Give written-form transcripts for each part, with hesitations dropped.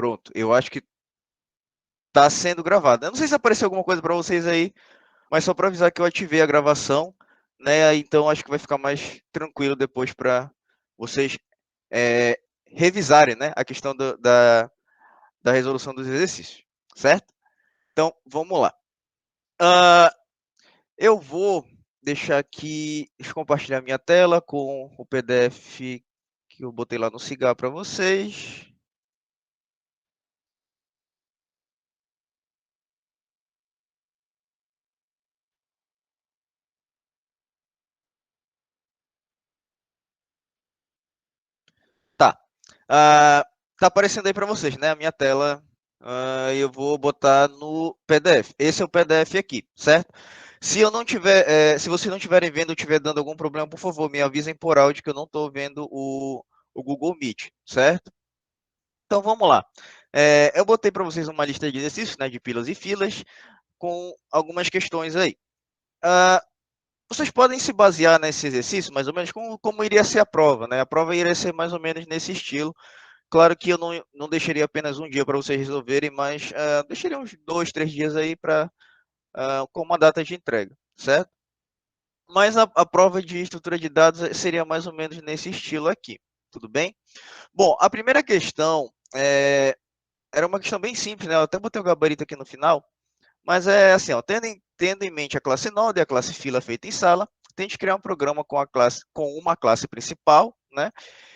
Pronto, eu acho que está sendo gravado. Eu não sei se apareceu alguma coisa para vocês aí, mas só para avisar que eu ativei a gravação, né? Então acho que vai ficar mais tranquilo depois para vocês revisarem, né, a questão da resolução dos exercícios, certo? Então, vamos lá. Eu vou deixar aqui, deixa eu compartilhar minha tela com o PDF que eu botei lá no Cigar para vocês. Tá. Tá aparecendo aí para vocês, né? A minha tela. Eu vou botar no PDF. Esse é o PDF aqui, certo? Se eu não tiver, se vocês não estiverem vendo ou estiver dando algum problema, por favor, me avisem por áudio que eu não estou vendo o Google Meet, certo? Então vamos lá. Eu botei para vocês uma lista de exercícios, né, de pilas e filas, com algumas questões aí. Vocês podem se basear nesse exercício, mais ou menos, como iria ser a prova, né? A prova iria ser mais ou menos nesse estilo. Claro que eu não deixaria apenas um dia para vocês resolverem, mas deixaria uns 2, 3 dias aí com uma data de entrega, certo? Mas a prova de estrutura de dados seria mais ou menos nesse estilo aqui, tudo bem? Bom, a primeira questão era uma questão bem simples, né? Eu até botei o gabarito aqui no final, mas é assim, ó, tendo em mente a classe Node e a classe fila feita em sala, tente criar um programa com uma classe principal, né?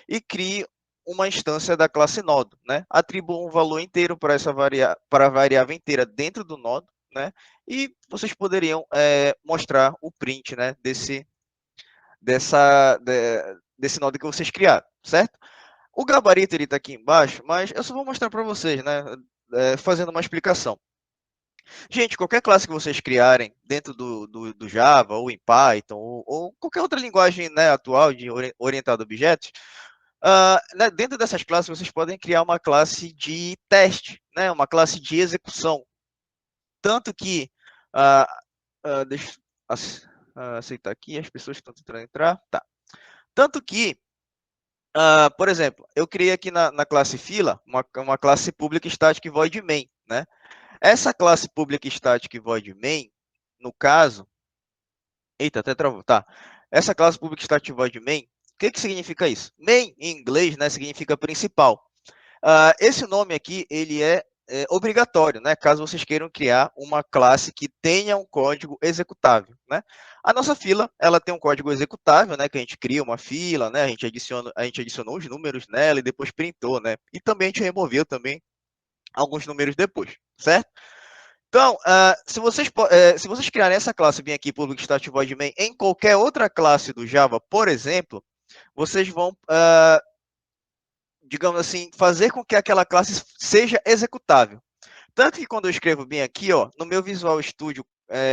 E crie uma instância da classe Nodo, né? Atribua um valor inteiro para a variável inteira dentro do nodo, né? E vocês poderiam mostrar o print, né? Desse nodo que vocês criaram, certo? O gabarito ele está aqui embaixo, mas eu só vou mostrar para vocês, né? Fazendo uma explicação. Gente, qualquer classe que vocês criarem dentro do Java, ou em Python, ou qualquer outra linguagem, né, atual de orientada a objetos, né, dentro dessas classes vocês podem criar uma classe de teste, né, uma classe de execução. Tanto que, uh, deixa eu aceitar aqui, as pessoas estão tentando entrar. Tá. Tanto que, por exemplo, eu criei aqui na classe fila uma classe public static void main, né? Essa classe public static void main, no caso, eita, até travou, tá. Essa classe public static void main, o que significa isso? Main, em inglês, né, significa principal. Esse nome aqui, ele é obrigatório, né, caso vocês queiram criar uma classe que tenha um código executável, né. A nossa fila, ela tem um código executável, né, que a gente cria uma fila, né, a gente adicionou os números nela e depois printou, né, e também a gente removeu também alguns números depois, certo? Então, se vocês criarem essa classe bem aqui, public static void main, em qualquer outra classe do Java, por exemplo, vocês vão, digamos assim, fazer com que aquela classe seja executável. Tanto que quando eu escrevo bem aqui, ó, no meu Visual Studio,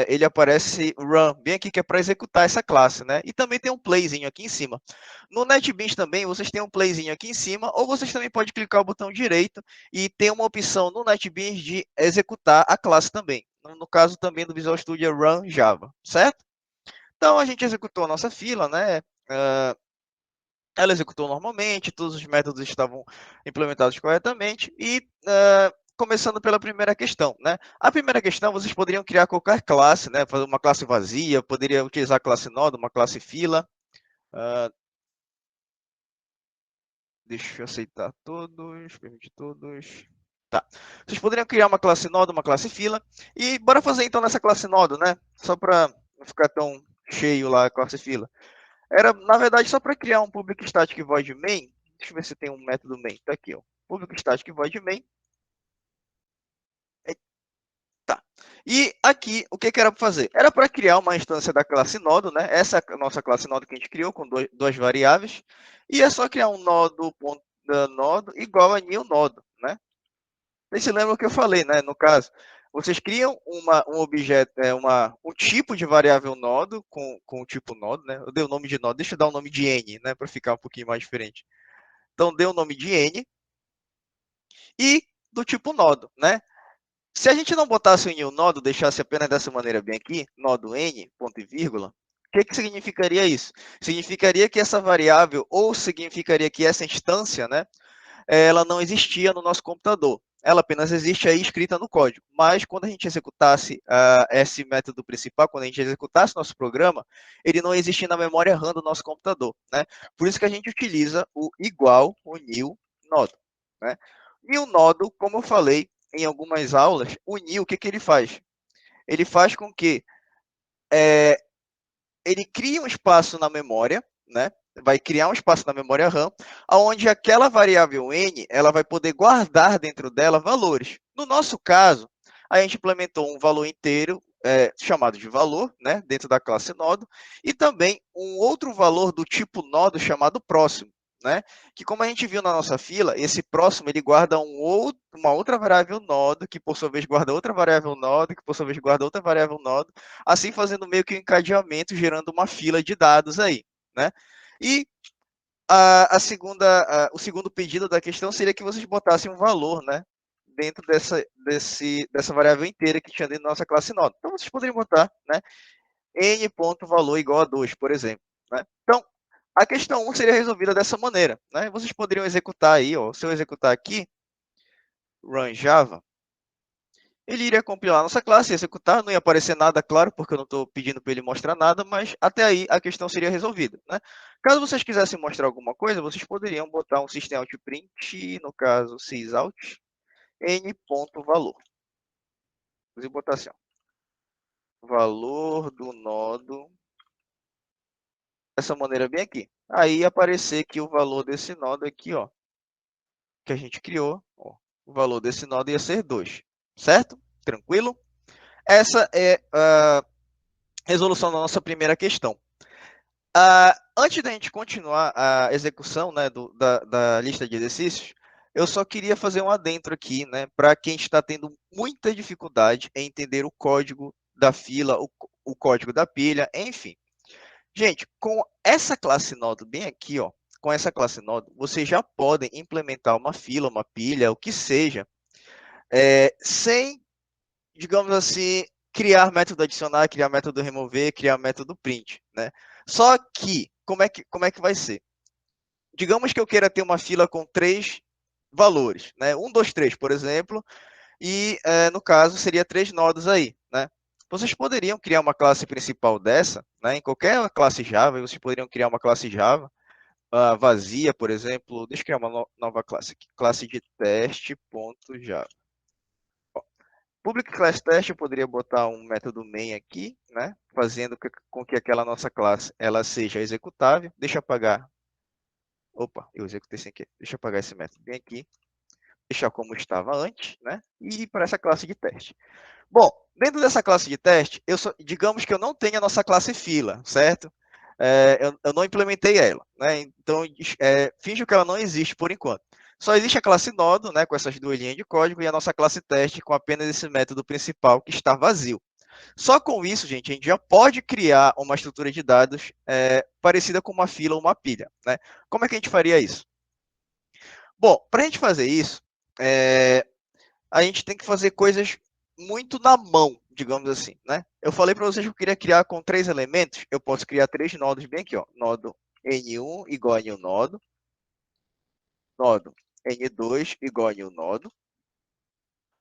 ele aparece run, bem aqui, que é para executar essa classe, né? E também tem um playzinho aqui em cima. No NetBeans também, vocês têm um playzinho aqui em cima, ou vocês também podem clicar o botão direito e tem uma opção no NetBeans de executar a classe também. No caso também do Visual Studio é run Java, certo? Então a gente executou a nossa fila, né? Ela executou normalmente, todos os métodos estavam implementados corretamente e começando pela primeira questão, né? A primeira questão, vocês poderiam criar qualquer classe, né? Fazer uma classe vazia, poderia utilizar a classe Node, uma classe fila. Deixa eu aceitar todos, permitir todos. Tá. Vocês poderiam criar uma classe Node, uma classe fila. E bora fazer então nessa classe Node, né? Só para não ficar tão cheio lá a classe fila. Era, na verdade, só para criar um public static void main. Deixa eu ver se tem um método main. Tá aqui, ó. Public static void main. Tá. E aqui, o que era para fazer? Era para criar uma instância da classe nodo, né? Essa é a nossa classe nodo que a gente criou com duas variáveis. E é só criar um nodo igual a new nodo, né? Vocês se lembram o que eu falei, né? No caso, vocês criam um objeto, um tipo de variável nodo com o tipo nodo, né? Eu dei o nome de nodo, deixa eu dar o nome de n, né? Para ficar um pouquinho mais diferente. Então, dei o nome de n e do tipo nodo, né? Se a gente não botasse o new nodo, deixasse apenas dessa maneira bem aqui, nodo n, ponto e vírgula, o que significaria isso? Significaria que essa variável, ou significaria que essa instância, né, ela não existia no nosso computador. Ela apenas existe aí escrita no código. Mas quando a gente executasse esse método principal, quando a gente executasse nosso programa, ele não existia na memória RAM do nosso computador, né? Por isso que a gente utiliza o igual, o new nodo, né? New nodo, como eu falei em algumas aulas, o new, o que ele faz? Ele faz com que ele cria um espaço na memória, né? Vai criar um espaço na memória RAM, onde aquela variável n ela vai poder guardar dentro dela valores. No nosso caso, a gente implementou um valor inteiro chamado de valor, né, dentro da classe nodo, e também um outro valor do tipo nodo chamado próximo, né, que como a gente viu na nossa fila, esse próximo ele guarda uma outra variável nodo, que por sua vez guarda outra variável nodo, que por sua vez guarda outra variável nodo, assim fazendo meio que um encadeamento, gerando uma fila de dados aí, né? E o segundo pedido da questão seria que vocês botassem um valor, né? Dentro dessa variável inteira que tinha dentro da nossa classe node. Então, vocês poderiam botar, né? N.valor igual a 2, por exemplo. Né? Então, a questão 1 seria resolvida dessa maneira. Né? Vocês poderiam executar aí, ó, se eu executar aqui, run Java, ele iria compilar a nossa classe e executar, não ia aparecer nada, claro, porque eu não estou pedindo para ele mostrar nada, mas até aí a questão seria resolvida. Né? Caso vocês quisessem mostrar alguma coisa, vocês poderiam botar um systemoutprint, no caso sysout, n.valor. Vou botar assim, ó, valor do nodo, dessa maneira bem aqui. Aí ia aparecer que o valor desse nodo aqui, ó, que a gente criou, ó, o valor desse nodo ia ser 2, certo? Tranquilo? Essa é a resolução da nossa primeira questão. Antes da gente continuar a execução, né, da lista de exercícios, eu só queria fazer um adentro aqui, né, para quem está tendo muita dificuldade em entender o código da fila, o código da pilha, enfim. Gente, com essa classe nodo bem aqui, ó, com essa classe nodo, vocês já podem implementar uma fila, uma pilha, o que seja, sem, digamos assim, criar método adicionar, criar método remover, criar método print, né? Só que, como é que vai ser? Digamos que eu queira ter uma fila com 3 valores, né? 1, 2, 3, por exemplo, e no caso seria 3 nodos aí, né? Vocês poderiam criar uma classe principal dessa, né? Em qualquer classe Java, vocês poderiam criar uma classe Java vazia, por exemplo. Deixa eu criar uma nova classe aqui, classe de teste.java. Public class test, eu poderia botar um método main aqui, né? Fazendo com que aquela nossa classe ela seja executável. Deixa eu apagar. Opa, eu executei sem querer. Deixa eu apagar esse método bem aqui. Deixar como estava antes, né? E ir para essa classe de teste. Bom, dentro dessa classe de teste, digamos que eu não tenho a nossa classe fila, certo? Eu não implementei ela, né? Então, finjo que ela não existe por enquanto. Só existe a classe nodo, né, com essas duas linhas de código, e a nossa classe teste com apenas esse método principal que está vazio. Só com isso, gente, a gente já pode criar uma estrutura de dados parecida com uma fila ou uma pilha, né? Como é que a gente faria isso? Bom, para a gente fazer isso, a gente tem que fazer coisas muito na mão, digamos assim, né? Eu falei para vocês que eu queria criar com 3 elementos, eu posso criar 3 nodos bem aqui, ó. Nodo N1 igual a new nodo, nodo N2 igual a new nodo,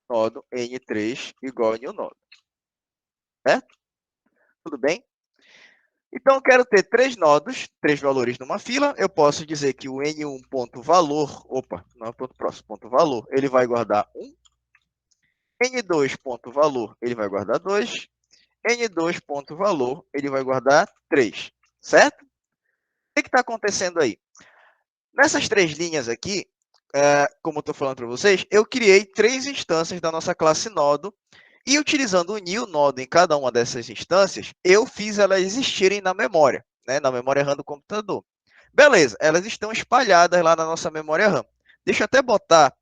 nodo N3 igual a new nodo, certo? Tudo bem? Então, eu quero ter 3 nodos, 3 valores numa fila. Eu posso dizer que o N1.valor, opa, não é ponto próximo, ponto valor, ele vai guardar 1. N2.valor, ele vai guardar 2. N2.valor, ele vai guardar 3, certo? O que está acontecendo aí? Nessas 3 linhas aqui, como eu estou falando para vocês, eu criei 3 instâncias da nossa classe nodo, e utilizando o new nodo em cada uma dessas instâncias, eu fiz elas existirem na memória, né, na memória RAM do computador. Beleza, elas estão espalhadas lá na nossa memória RAM. Deixa eu até botar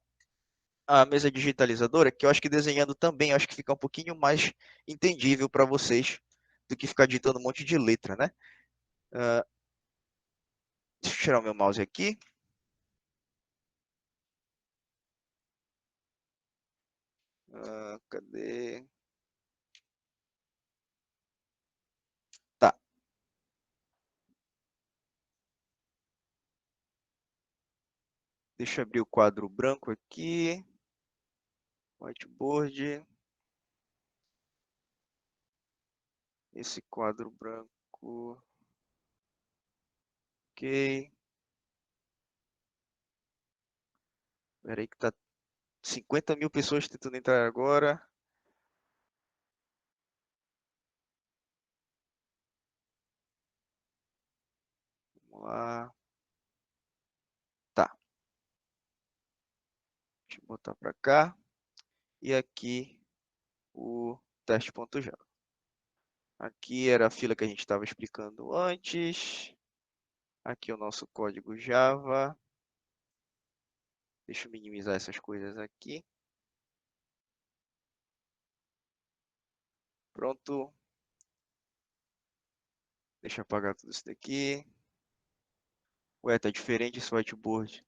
a mesa digitalizadora, que eu acho que desenhando também, eu acho que fica um pouquinho mais entendível para vocês do que ficar digitando um monte de letra, né? Deixa eu tirar o meu mouse aqui. Cadê? Tá. Deixa eu abrir o quadro branco aqui. Whiteboard. Esse quadro branco. Ok. Espera aí que tá 50 mil pessoas tentando entrar agora. Vamos lá. Tá. Deixa eu botar para cá. E aqui o teste.java. Aqui era a fila que a gente estava explicando antes. Aqui o nosso código Java. Deixa eu minimizar essas coisas aqui. Pronto. Deixa eu apagar tudo isso daqui. Ué, tá diferente esse whiteboard.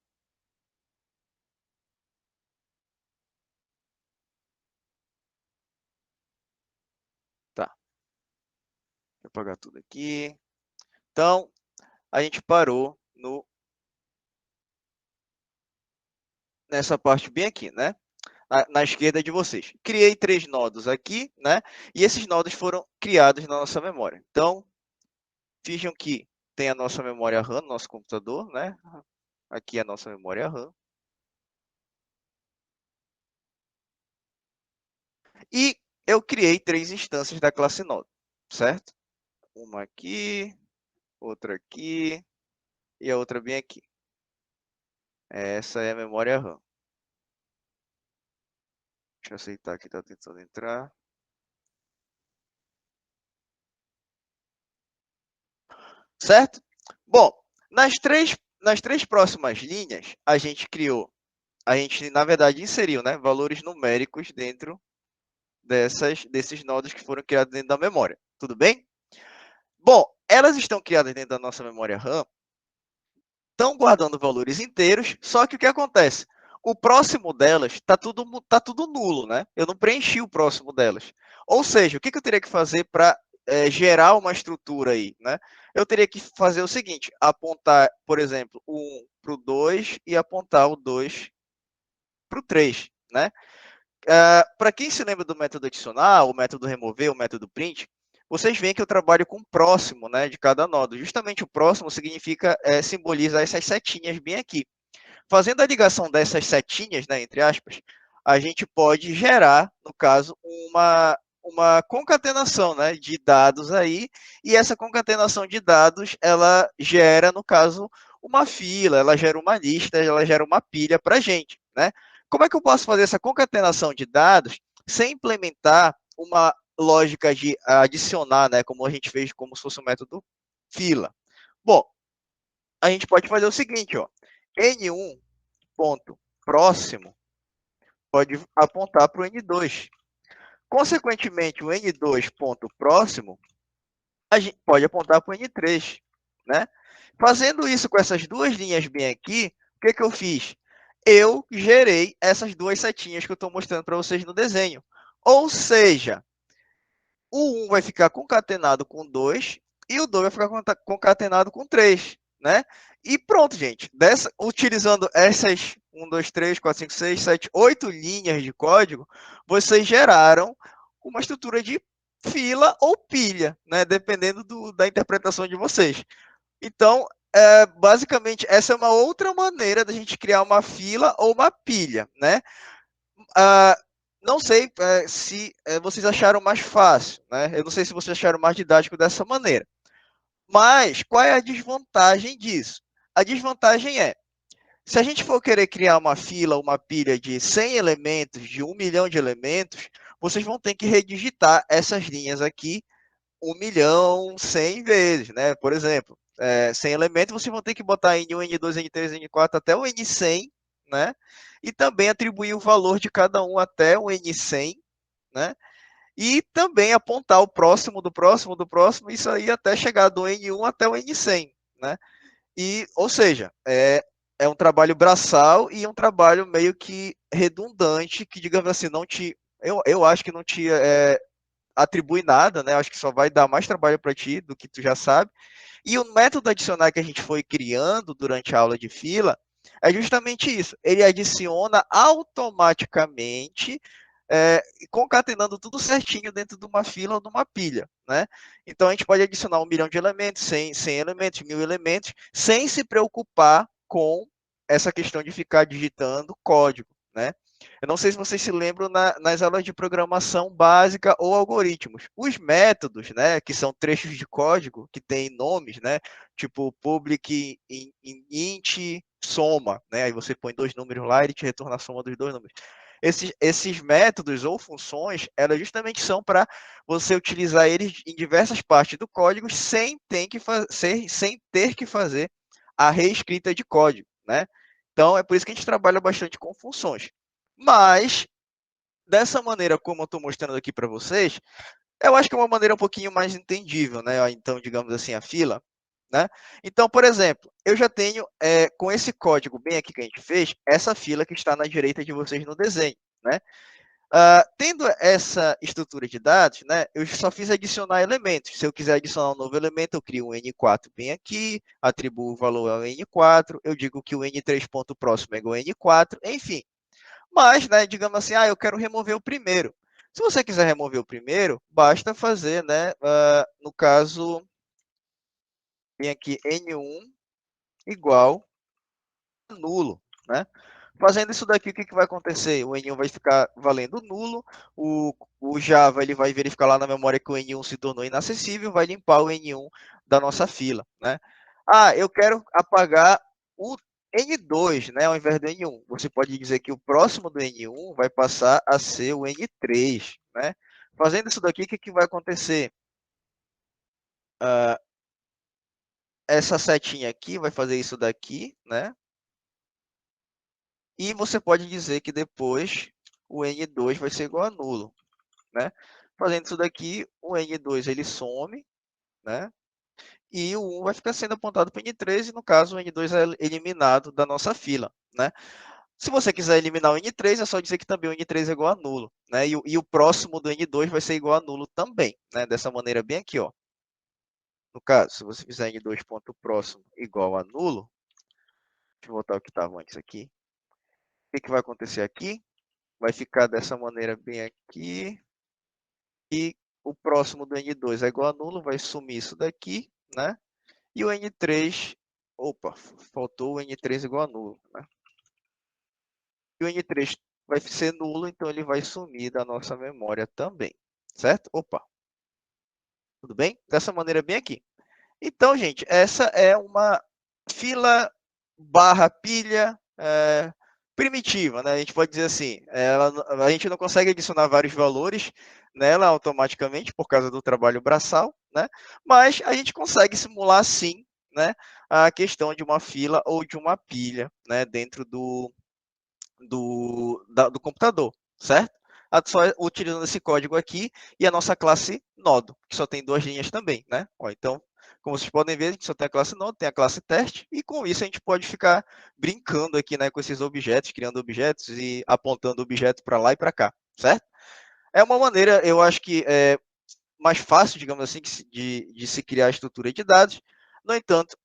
Tá. Deixa eu apagar tudo aqui. Então, a gente parou nessa parte bem aqui, né? Na esquerda de vocês. Criei 3 nodos aqui, né? E esses nodos foram criados na nossa memória. Então, finjam que tem a nossa memória RAM no nosso computador, né? Aqui é a nossa memória RAM. E eu criei 3 instâncias da classe Node, certo? Uma aqui, outra aqui e a outra bem aqui. Essa é a memória RAM. Deixa eu aceitar que está tentando entrar. Certo? Bom, nas três próximas linhas, a gente, na verdade, inseriu, né, valores numéricos dentro desses nodos que foram criados dentro da memória. Tudo bem? Bom, elas estão criadas dentro da nossa memória RAM, estão guardando valores inteiros, só que o que acontece? O próximo delas tá tudo nulo, né? Eu não preenchi o próximo delas. Ou seja, o que eu teria que fazer para gerar uma estrutura aí, né? Eu teria que fazer o seguinte, apontar, por exemplo, o 1 para o 2 e apontar o 2 para o 3, né? Para quem se lembra do método adicionar, o método remover, o método print, vocês veem que eu trabalho com o próximo, né, de cada nodo. Justamente o próximo significa, simboliza essas setinhas bem aqui. Fazendo a ligação dessas setinhas, né, entre aspas, a gente pode gerar, no caso, uma concatenação, né, de dados aí, e essa concatenação de dados, ela gera, no caso, uma fila, ela gera uma lista, ela gera uma pilha para a gente, né? Como é que eu posso fazer essa concatenação de dados sem implementar uma lógica de adicionar, né, como a gente fez como se fosse um método fila? Bom, a gente pode fazer o seguinte, ó, N1 ponto próximo pode apontar para o N2. Consequentemente, o N2 ponto próximo a gente pode apontar para o N3, né? Fazendo isso com essas duas linhas bem aqui, o que eu fiz? Eu gerei essas duas setinhas que eu estou mostrando para vocês no desenho. Ou seja, o 1 vai ficar concatenado com 2 e o 2 vai ficar concatenado com 3, né? E pronto, gente. Utilizando essas 1, 2, 3, 4, 5, 6, 7, 8 linhas de código, vocês geraram uma estrutura de fila ou pilha, né? Dependendo da interpretação de vocês. Então, basicamente, essa é uma outra maneira da gente criar uma fila ou uma pilha, né? Ah, não sei se vocês acharam mais fácil, né? Eu não sei se vocês acharam mais didático dessa maneira. Mas qual é a desvantagem disso? A desvantagem é, se a gente for querer criar uma fila, uma pilha de 100 elementos, de 1 milhão de elementos, vocês vão ter que redigitar essas linhas aqui 1 milhão 100 vezes, né? Por exemplo, 100 elementos, vocês vão ter que botar N1, N2, N3, N4 até o N100, né? E também atribuir o valor de cada um até o N100, né? E também apontar o próximo do próximo do próximo, isso aí até chegar do N1 até o N100, né? E, ou seja, é um trabalho braçal e um trabalho meio que redundante, que, digamos assim, eu acho que não te atribui nada, né? Acho que só vai dar mais trabalho para ti do que tu já sabe. E o método adicionar que a gente foi criando durante a aula de fila, É justamente isso. Ele adiciona automaticamente, concatenando tudo certinho dentro de uma fila ou de uma pilha, né? Então, a gente pode adicionar 1 milhão de elementos, 100 elementos, 1000 elementos, sem se preocupar com essa questão de ficar digitando código, né? Eu não sei se vocês se lembram nas aulas de programação básica ou algoritmos. Os métodos, né, que são trechos de código que têm nomes, né, tipo public, int, soma, né, aí você põe 2 números lá e ele te retorna a soma dos 2 números. Esses métodos ou funções, elas justamente são para você utilizar eles em diversas partes do código sem ter que fazer a reescrita de código, né? Então, é por isso que a gente trabalha bastante com funções. Mas, dessa maneira como eu estou mostrando aqui para vocês, eu acho que é uma maneira um pouquinho mais entendível, né? Então, digamos assim, a fila, né? Então, por exemplo, eu já tenho, com esse código bem aqui que a gente fez, essa fila que está na direita de vocês no desenho, né? Tendo essa estrutura de dados, né, eu só fiz adicionar elementos. Se eu quiser adicionar um novo elemento, eu crio um N4 bem aqui, atribuo o valor ao N4, eu digo que o N3 ponto próximo é igual a N4, enfim. Mas, né, digamos assim, eu quero remover o primeiro. Se você quiser remover o primeiro, basta fazer, né, no caso, tem aqui N1 igual a nulo, né? Fazendo isso daqui, o que, que vai acontecer? O N1 vai ficar valendo nulo, o Java ele vai verificar lá na memória que o N1 se tornou inacessível, vai limpar o N1 da nossa fila, né? Eu quero apagar o N2, né, ao invés do N1. Você pode dizer que o próximo do N1 vai passar a ser o N3, né? Fazendo isso daqui, o que, que vai acontecer? Uh, essa setinha aqui vai fazer isso daqui, né? E você pode dizer que depois o N2 vai ser igual a nulo, né? Fazendo isso daqui, o N2 ele some, né? E o 1 vai ficar sendo apontado para o N3, e no caso o N2 é eliminado da nossa fila, né? Se você quiser eliminar o N3, é só dizer que também o N3 é igual a nulo, né? E o próximo do N2 vai ser igual a nulo também, né? Dessa maneira bem aqui, ó. No caso, se você fizer N2 ponto próximo igual a nulo, deixa eu voltar ao que estava antes aqui. O que, que vai acontecer aqui? Vai ficar dessa maneira bem aqui. E o próximo do N2 é igual a nulo, vai sumir isso daqui, né? E o N3, opa, faltou o N3 igual a nulo, né? E o N3 vai ser nulo, então ele vai sumir da nossa memória também, certo? Opa, tudo bem? Dessa maneira bem aqui. Então, gente, essa é uma fila barra pilha primitiva, né? A gente pode dizer assim, a gente não consegue adicionar vários valores nela automaticamente por causa do trabalho braçal, né? Mas a gente consegue simular sim, né, a questão de uma fila ou de uma pilha, né, dentro do computador, certo? Só utilizando esse código aqui e a nossa classe Nodo, que só tem 2 linhas também, né? Então, como vocês podem ver, a gente só tem a classe Nodo, tem a classe teste, e com isso a gente pode ficar brincando aqui, né, com esses objetos, criando objetos e apontando objetos para lá e para cá, certo? É uma maneira, eu acho que é mais fácil, digamos assim, de se criar a estrutura de dados. No entanto,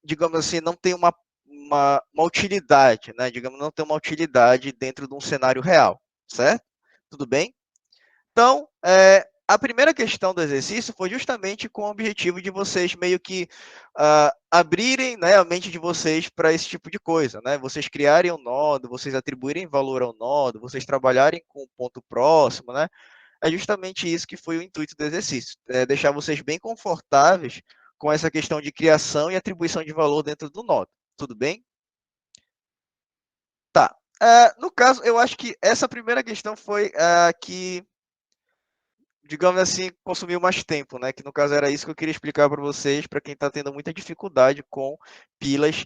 digamos assim, não tem uma utilidade, né? Digamos, não tem uma utilidade dentro de um cenário real, certo? Tudo bem? Então, a primeira questão do exercício foi justamente com o objetivo de vocês meio que abrirem, né, a mente de vocês para esse tipo de coisa, né? Vocês criarem um nodo, vocês atribuírem valor ao nodo, vocês trabalharem com o ponto próximo, né? É justamente isso que foi o intuito do exercício, deixar vocês bem confortáveis com essa questão de criação e atribuição de valor dentro do nodo. Tudo bem? Tá. No caso, eu acho que essa primeira questão foi a que, digamos assim, consumiu mais tempo, né? Que no caso era isso que eu queria explicar para vocês, para quem está tendo muita dificuldade com pilhas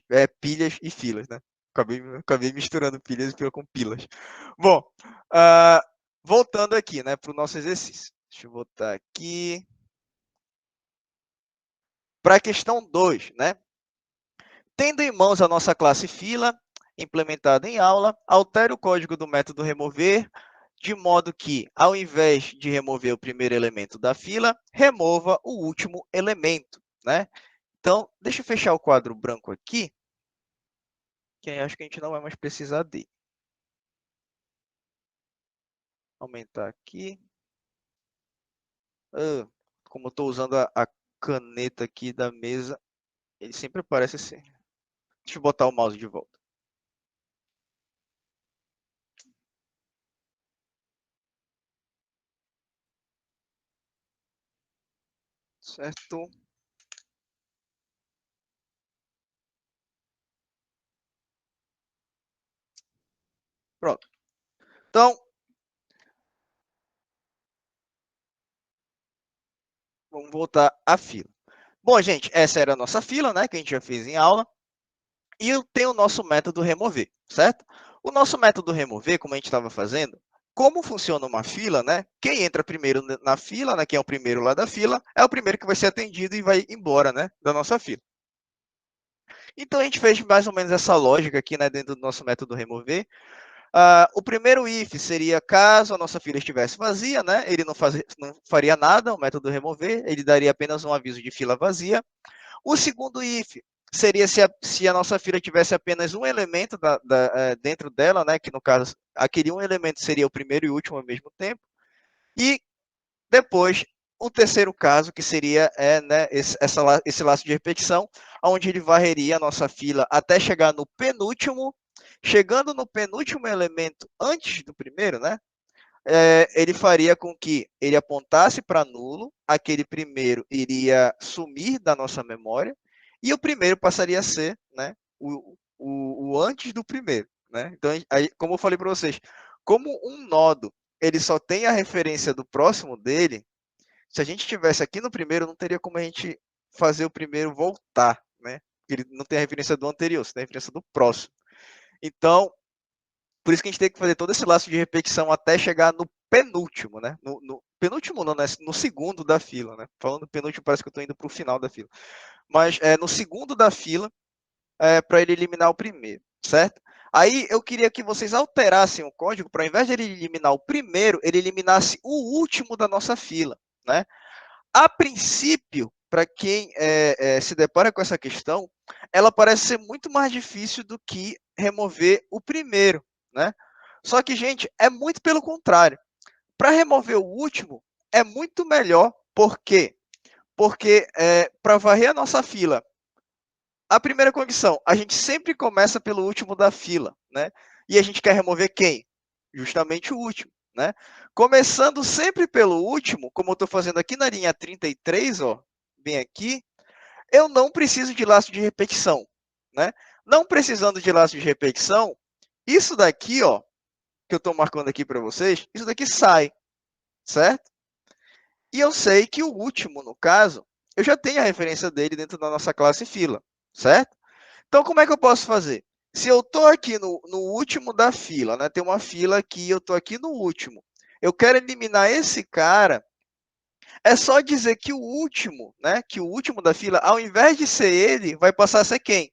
e filas, né? Acabei misturando pilhas e filas com pilas. Bom, voltando aqui, né, para o nosso exercício. Deixa eu botar aqui. Para a questão 2, né? Tendo em mãos a nossa classe fila, implementada em aula, altere o código do método remover, de modo que, ao invés de remover o primeiro elemento da fila, remova o último elemento, né? Então, deixa eu fechar o quadro branco aqui. que aí acho que a gente não vai mais precisar dele. Aumentar aqui. Como eu estou usando a caneta aqui da mesa, ele sempre aparece assim. Deixa eu botar o mouse de volta. Certo? Pronto. Então, vamos voltar à fila. Bom, gente, essa era a nossa fila, né, que a gente já fez em aula. E tem o nosso método remover, certo? O nosso método remover, como a gente estava fazendo, como funciona uma fila, né? Quem entra primeiro na fila, né, quem é o primeiro lá da fila, é o primeiro que vai ser atendido e vai embora, né, da nossa fila. Então, a gente fez mais ou menos essa lógica aqui, né, dentro do nosso método remover. O primeiro if seria caso a nossa fila estivesse vazia, né? Ele não faria nada, o método remover, ele daria apenas um aviso de fila vazia. O segundo if seria se a nossa fila tivesse apenas um elemento dentro dela, né? Que no caso, aquele um elemento seria o primeiro e o último ao mesmo tempo. E depois, o terceiro caso, que seria né, esse laço de repetição, onde ele varreria a nossa fila até chegar no penúltimo. Chegando no penúltimo elemento antes do primeiro, né? Ele faria com que ele apontasse para nulo, aquele primeiro iria sumir da nossa memória, e o primeiro passaria a ser, né, o antes do primeiro. Né? Então, aí, como eu falei para vocês, como um nodo ele só tem a referência do próximo dele, se a gente estivesse aqui no primeiro, não teria como a gente fazer o primeiro voltar, né? Ele não tem a referência do anterior, só tem a referência do próximo. Então, por isso que a gente tem que fazer todo esse laço de repetição até chegar no penúltimo, né? No penúltimo não, né? No segundo da fila, né? Falando penúltimo, parece que eu estou indo para o final da fila. Mas no segundo da fila, para ele eliminar o primeiro, certo? Aí eu queria que vocês alterassem o código para, ao invés de ele eliminar o primeiro, ele eliminasse o último da nossa fila, né? A princípio, para quem se depara com essa questão, ela parece ser muito mais difícil do que remover o primeiro, né? Só que, gente, é muito pelo contrário. Para remover o último, é muito melhor. Por quê? Porque para varrer a nossa fila, a primeira condição, a gente sempre começa pelo último da fila, né? E a gente quer remover quem? Justamente o último, né? Começando sempre pelo último, como eu estou fazendo aqui na linha 33, ó, bem aqui, eu não preciso de laço de repetição, né? Não precisando de laço de repetição, isso daqui, ó, que eu estou marcando aqui para vocês, isso daqui sai, certo? E eu sei que o último, no caso, eu já tenho a referência dele dentro da nossa classe fila, certo? Então, como é que eu posso fazer? Se eu estou aqui no último da fila, né? Tem uma fila aqui, eu estou aqui no último. Eu quero eliminar esse cara. É só dizer que o último, né? Que o último da fila, ao invés de ser ele, vai passar a ser quem?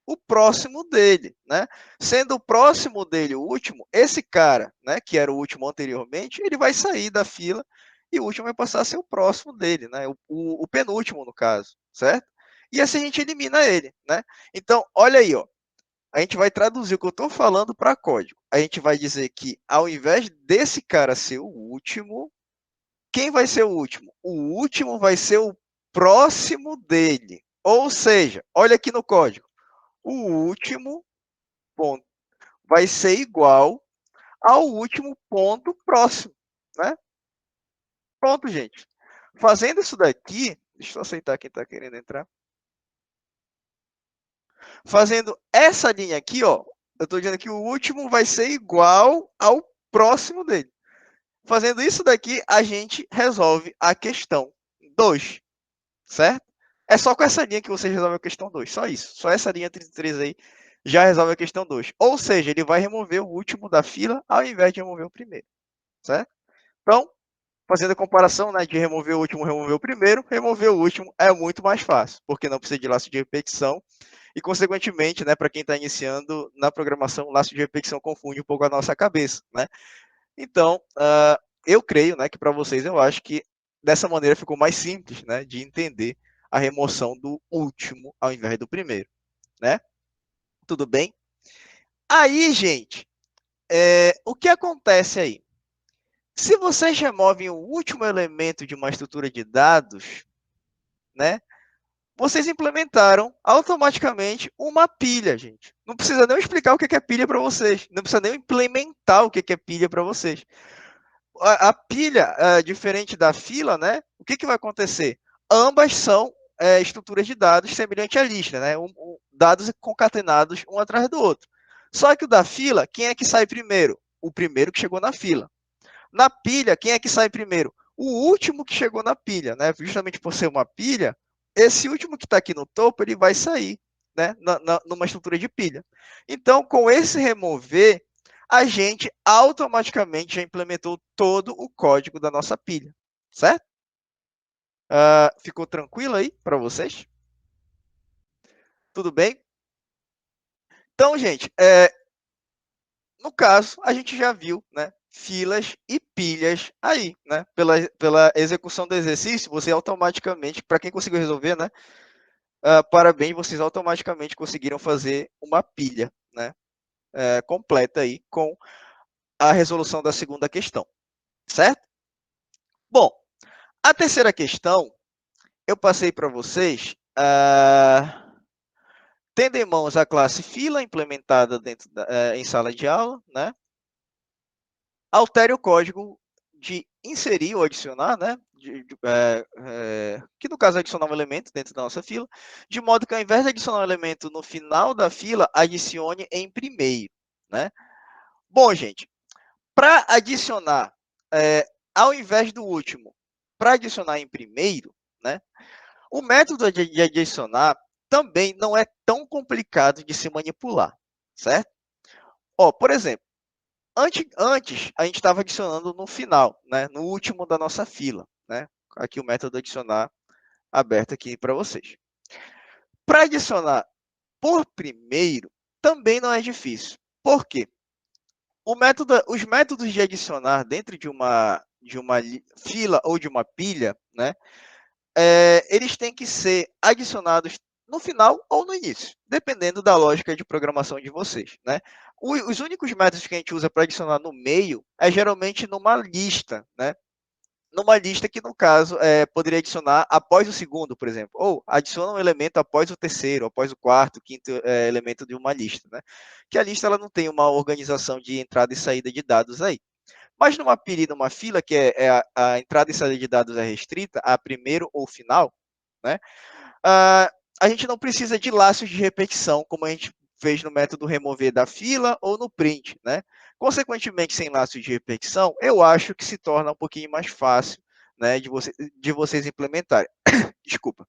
O próximo dele, né? Sendo o próximo dele o último, esse cara, né? Que era o último anteriormente, ele vai sair da fila e o último vai passar a ser o próximo dele, né? O penúltimo, no caso, certo? E assim a gente elimina ele, né? Então, olha aí, ó. A gente vai traduzir o que eu estou falando para código. A gente vai dizer que, ao invés desse cara ser o último, quem vai ser o último? O último vai ser o próximo dele. Ou seja, olha aqui no código. O último ponto vai ser igual ao último ponto próximo. Né? Pronto, gente. Fazendo isso daqui, deixa eu aceitar quem está querendo entrar. Fazendo essa linha aqui, ó, eu estou dizendo que o último vai ser igual ao próximo dele. Fazendo isso daqui, a gente resolve a questão 2, certo? É só com essa linha que você resolve a questão 2, só isso. Só essa linha 33 aí já resolve a questão 2. Ou seja, ele vai remover o último da fila ao invés de remover o primeiro, certo? Então, fazendo a comparação, né, de remover o último, remover o primeiro, remover o último é muito mais fácil, porque não precisa de laço de repetição e, consequentemente, né, para quem está iniciando na programação, o laço de repetição confunde um pouco a nossa cabeça, né? Então, eu creio, né, que para vocês, eu acho que dessa maneira ficou mais simples, né, de entender a remoção do último ao invés do primeiro, né? Tudo bem? Aí, gente, o que acontece aí? Se vocês removem o último elemento de uma estrutura de dados, né, vocês implementaram automaticamente uma pilha, gente. Não precisa nem explicar o que é pilha para vocês. Não precisa nem implementar o que é pilha para vocês. A pilha, diferente da fila, né, o que vai acontecer? Ambas são estruturas de dados semelhante à lista, né, dados concatenados um atrás do outro. Só que o da fila, quem é que sai primeiro? O primeiro que chegou na fila. Na pilha, quem é que sai primeiro? O último que chegou na pilha, né? Justamente por ser uma pilha, esse último que está aqui no topo, ele vai sair, né? Numa estrutura de pilha. Então, com esse remover, a gente automaticamente já implementou todo o código da nossa pilha, certo? Ficou tranquilo aí para vocês? Tudo bem? Então, gente, no caso, a gente já viu, né, filas e pilhas aí, né? Pela execução do exercício, você automaticamente, para quem conseguiu resolver, né, parabéns, vocês automaticamente conseguiram fazer uma pilha, né, completa aí com a resolução da segunda questão, certo? Bom, a terceira questão, eu passei para vocês, tendo em mãos a classe fila implementada em sala de aula, né? Altere o código de inserir ou adicionar, né? Que no caso é adicionar um elemento dentro da nossa fila, de modo que ao invés de adicionar um elemento no final da fila, adicione em primeiro, né? Bom, gente, para adicionar, ao invés do último, para adicionar em primeiro, né? O método de adicionar também não é tão complicado de se manipular, certo? Ó, por exemplo, antes a gente estava adicionando no final, né? No último da nossa fila, né? Aqui o método adicionar aberto aqui para vocês. Para adicionar por primeiro, também não é difícil. Por quê? Os métodos de adicionar dentro de uma fila ou de uma pilha, né? Eles têm que ser adicionados no final ou no início, dependendo da lógica de programação de vocês, né? Os únicos métodos que a gente usa para adicionar no meio é geralmente numa lista, né? Numa lista que, no caso, poderia adicionar após o segundo, por exemplo, ou adiciona um elemento após o terceiro, após o quarto, quinto elemento de uma lista, né? Que a lista ela não tem uma organização de entrada e saída de dados aí. Mas numa pilha e numa fila, que a entrada e saída de dados é restrita a primeiro ou final, né? A gente não precisa de laços de repetição, como a gente fez no método remover da fila ou no print, né? Consequentemente, sem laços de repetição, eu acho que se torna um pouquinho mais fácil, né, de vocês implementarem. Desculpa.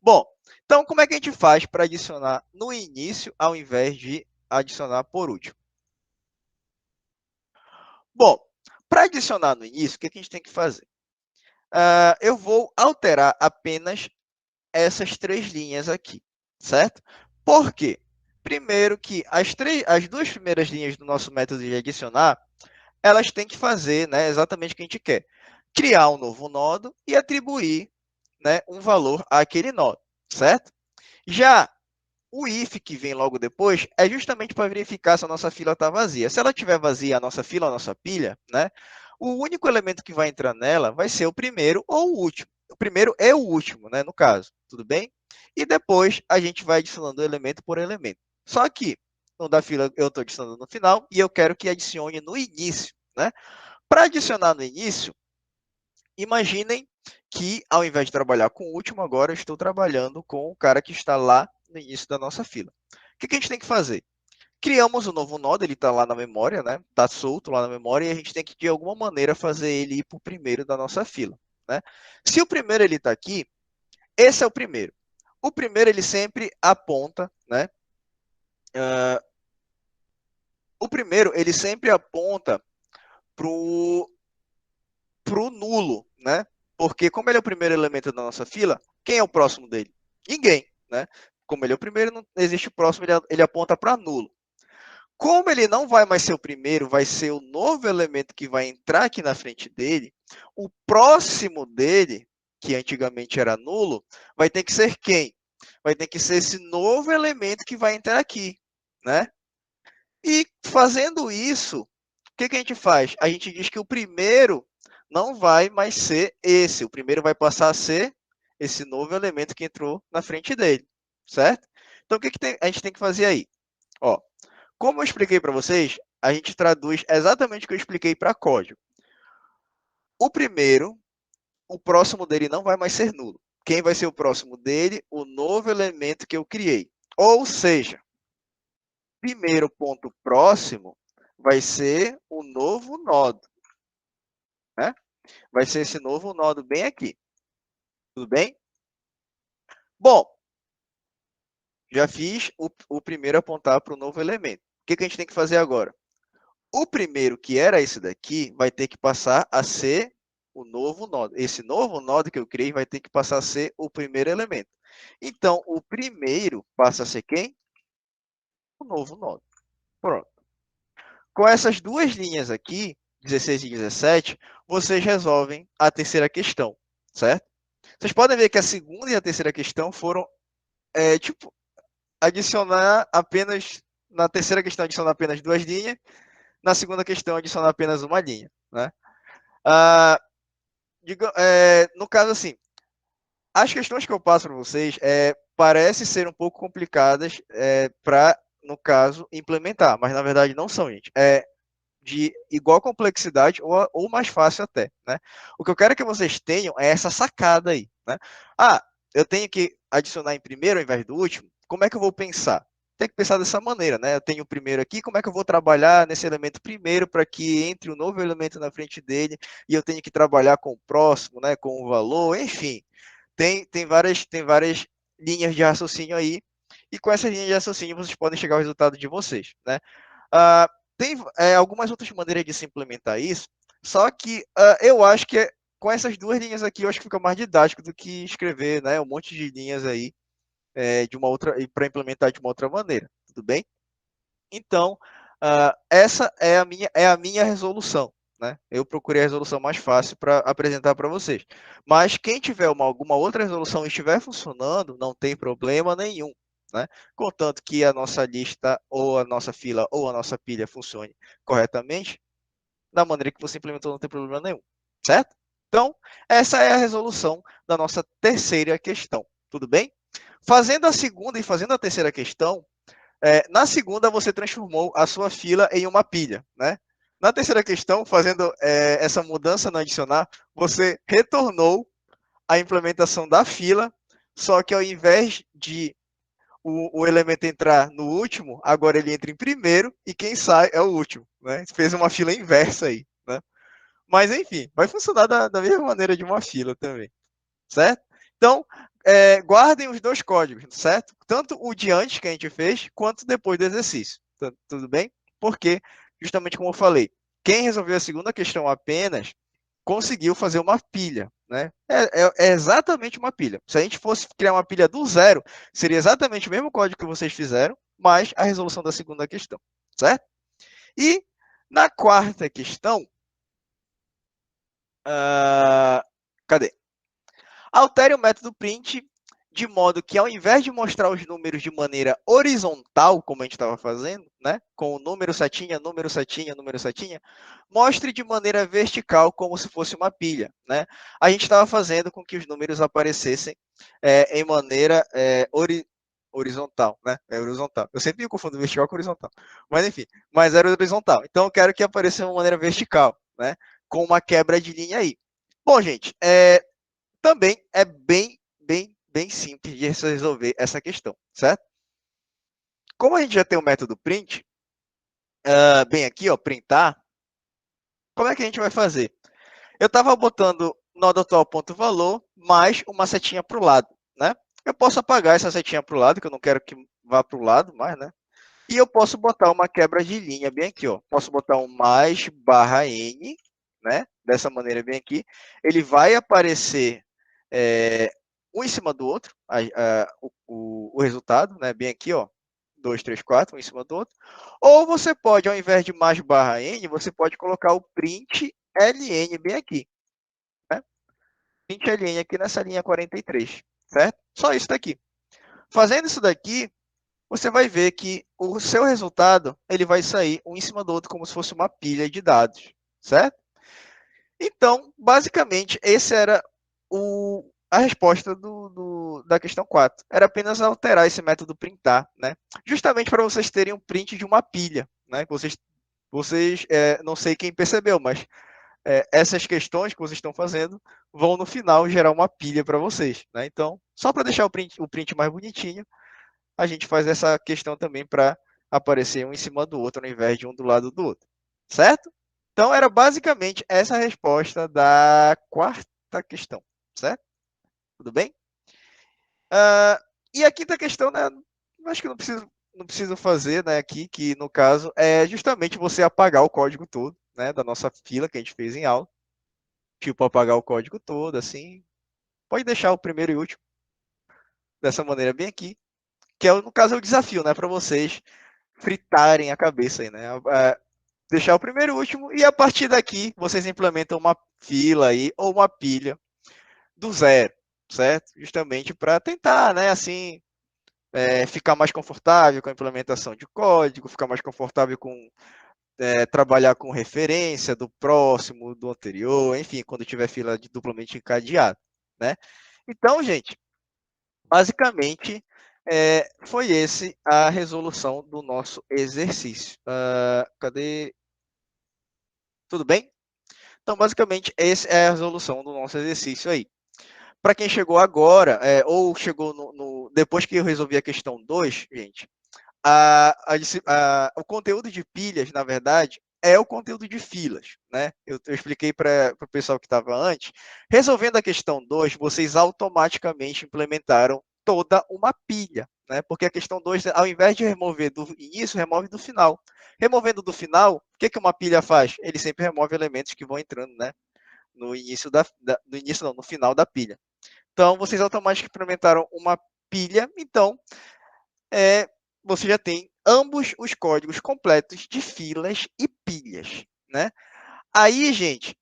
Bom, então como é que a gente faz para adicionar no início ao invés de adicionar por último? Bom, para adicionar no início, o que a gente tem que fazer? Eu vou alterar apenas essas três linhas aqui, certo? Por quê? Primeiro que as duas primeiras linhas do nosso método de adicionar, elas têm que fazer, né, exatamente o que a gente quer. Criar um novo nodo e atribuir, né, um valor àquele nodo, certo? Já o if que vem logo depois é justamente para verificar se a nossa fila está vazia. Se ela estiver vazia, a nossa fila, a nossa pilha, né, o único elemento que vai entrar nela vai ser o primeiro ou o último. O primeiro é o último, né, no caso, tudo bem? E depois a gente vai adicionando elemento por elemento. Só que no da fila eu estou adicionando no final e eu quero que adicione no início, né? Para adicionar no início, imaginem que ao invés de trabalhar com o último, agora eu estou trabalhando com o cara que está lá no início da nossa fila. O que a gente tem que fazer? Criamos um novo nó, ele está lá na memória, né? Está solto lá na memória e a gente tem que, de alguma maneira, fazer ele ir para o primeiro da nossa fila, né? Se o primeiro ele está aqui, esse é o primeiro. O primeiro ele sempre aponta, né? O primeiro ele sempre aponta para o nulo, né? Porque como ele é o primeiro elemento da nossa fila, quem é o próximo dele? Ninguém, né? Como ele é o primeiro, não existe o próximo, ele aponta para nulo. Como ele não vai mais ser o primeiro, vai ser o novo elemento que vai entrar aqui na frente dele, o próximo dele, que antigamente era nulo, vai ter que ser quem? Vai ter que ser esse novo elemento que vai entrar aqui, né? E fazendo isso, o que a gente faz? A gente diz que o primeiro não vai mais ser esse. O primeiro vai passar a ser esse novo elemento que entrou na frente dele, certo? Então, o que a gente tem que fazer aí? Ó, como eu expliquei para vocês, a gente traduz exatamente o que eu expliquei para código. O primeiro, o próximo dele não vai mais ser nulo. Quem vai ser o próximo dele? O novo elemento que eu criei. Ou seja, primeiro ponto próximo vai ser o novo nodo, né? Vai ser esse novo nodo bem aqui. Tudo bem? Bom, já fiz o primeiro apontar para o novo elemento. O que a gente tem que fazer agora? O primeiro, que era esse daqui, vai ter que passar a ser o novo nodo. Esse novo nodo que eu criei vai ter que passar a ser o primeiro elemento. Então, o primeiro passa a ser quem? O novo nodo. Pronto. Com essas duas linhas aqui, 16 e 17, vocês resolvem a terceira questão, certo? Vocês podem ver que a segunda e a terceira questão foram, tipo, adicionar apenas, na terceira questão, adicionar apenas duas linhas, na segunda questão, adicionar apenas uma linha, né? Ah, no caso, assim, as questões que eu passo para vocês parecem ser um pouco complicadas para, no caso, implementar, mas na verdade não são, gente. De igual complexidade ou mais fácil até, né? O que eu quero que vocês tenham é essa sacada aí, né? Ah, eu tenho que adicionar em primeiro ao invés do último. Como é que eu vou pensar? Tem que pensar dessa maneira, né? Eu tenho o primeiro aqui, como é que eu vou trabalhar nesse elemento primeiro para que entre o novo elemento na frente dele e eu tenho que trabalhar com o próximo, né? Com o valor, enfim. Tem várias linhas de raciocínio aí e com essas linhas de raciocínio vocês podem chegar ao resultado de vocês, né? Ah, tem algumas outras maneiras de se implementar isso, só que eu acho que com essas duas linhas aqui, eu acho que fica mais didático do que escrever, né, um monte de linhas aí de uma outra para implementar de uma outra maneira, tudo bem? Então, essa é a minha resolução, né? Eu procurei a resolução mais fácil para apresentar para vocês. Mas quem tiver alguma outra resolução e estiver funcionando, não tem problema nenhum, né? Contanto que a nossa lista, ou a nossa fila, ou a nossa pilha funcione corretamente, da maneira que você implementou, não tem problema nenhum, certo? Então, essa é a resolução da nossa terceira questão, tudo bem? Fazendo a segunda e fazendo a terceira questão, na segunda, você transformou a sua fila em uma pilha, né? Na terceira questão, fazendo essa mudança no adicionar, você retornou a implementação da fila, só que ao invés de o elemento entrar no último, agora ele entra em primeiro e quem sai é o último, né? Fez uma fila inversa aí, né? Mas enfim, vai funcionar da mesma maneira de uma fila também, certo? Então, guardem os dois códigos, certo? Tanto o de antes que a gente fez, quanto depois do exercício. Tudo bem? Porque, justamente como eu falei, quem resolveu a segunda questão apenas conseguiu fazer uma pilha, né? É exatamente uma pilha. Se a gente fosse criar uma pilha do zero, seria exatamente o mesmo código que vocês fizeram, mas a resolução da segunda questão, certo? E na quarta questão, cadê? Altere o método print de modo que, ao invés de mostrar os números de maneira horizontal, como a gente estava fazendo, né, com o número setinha, número setinha, número setinha, mostre de maneira vertical, como se fosse uma pilha, né? A gente estava fazendo com que os números aparecessem em maneira horizontal, né? É horizontal. Eu sempre me confundo vertical com horizontal. Mas, enfim, mas era horizontal. Então, eu quero que apareça de uma maneira vertical, né? Com uma quebra de linha aí. Bom, gente, também é bem simples de resolver essa questão, certo? Como a gente já tem o método print, bem aqui, ó, printar, como é que a gente vai fazer? Eu estava botando node atual.valor mais uma setinha para o lado, né? Eu posso apagar essa setinha para o lado, que eu não quero que vá para o lado mais, né? E eu posso botar uma quebra de linha bem aqui, ó. Posso botar um mais barra n, né? Dessa maneira bem aqui. Ele vai aparecer um em cima do outro, o resultado, né? Bem aqui, ó. 2, 3, 4, um em cima do outro. Ou você pode, ao invés de mais barra n, você pode colocar o print ln bem aqui, né? Print ln aqui nessa linha 43, certo? Só isso daqui. Fazendo isso daqui, você vai ver que o seu resultado ele vai sair um em cima do outro como se fosse uma pilha de dados, certo? Então, basicamente, esse era a resposta da questão 4. Era apenas alterar esse método printar, né? Justamente para vocês terem um print de uma pilha, né? Vocês não sei quem percebeu, mas essas questões que vocês estão fazendo vão no final gerar uma pilha para vocês, né? Então, só para deixar o print mais bonitinho, a gente faz essa questão também para aparecer um em cima do outro, ao invés de um do lado do outro, certo? Então, era basicamente essa a resposta da quarta questão, certo? Tudo bem? E a quinta questão, né, acho que não preciso fazer, né, aqui, que no caso é justamente você apagar o código todo, né, da nossa fila que a gente fez em aula. Tipo, apagar o código todo, assim. Pode deixar o primeiro e último dessa maneira bem aqui, que é, no caso, é o desafio, né, para vocês fritarem a cabeça aí, né? Deixar o primeiro e último e a partir daqui vocês implementam uma fila aí ou uma pilha do zero, certo? Justamente para tentar, né, assim, ficar mais confortável com a implementação de código, ficar mais confortável com trabalhar com referência do próximo, do anterior, enfim, quando tiver fila de duplamente encadeada, né? Então, gente, basicamente foi esse a resolução do nosso exercício. Cadê? Tudo bem? Então, basicamente, essa é a resolução do nosso exercício aí. Para quem chegou agora, ou chegou depois que eu resolvi a questão 2, gente, o conteúdo de pilhas, na verdade, é o conteúdo de filas, né? Eu expliquei para o pessoal que estava antes. Resolvendo a questão 2, vocês automaticamente implementaram toda uma pilha, né? Porque a questão 2, ao invés de remover do início, remove do final. Removendo do final, o que uma pilha faz? Ele sempre remove elementos que vão entrando, né? No início no início não, no final da pilha. Então, vocês automaticamente implementaram uma pilha, então você já tem ambos os códigos completos de filas e pilhas, né? Aí, gente,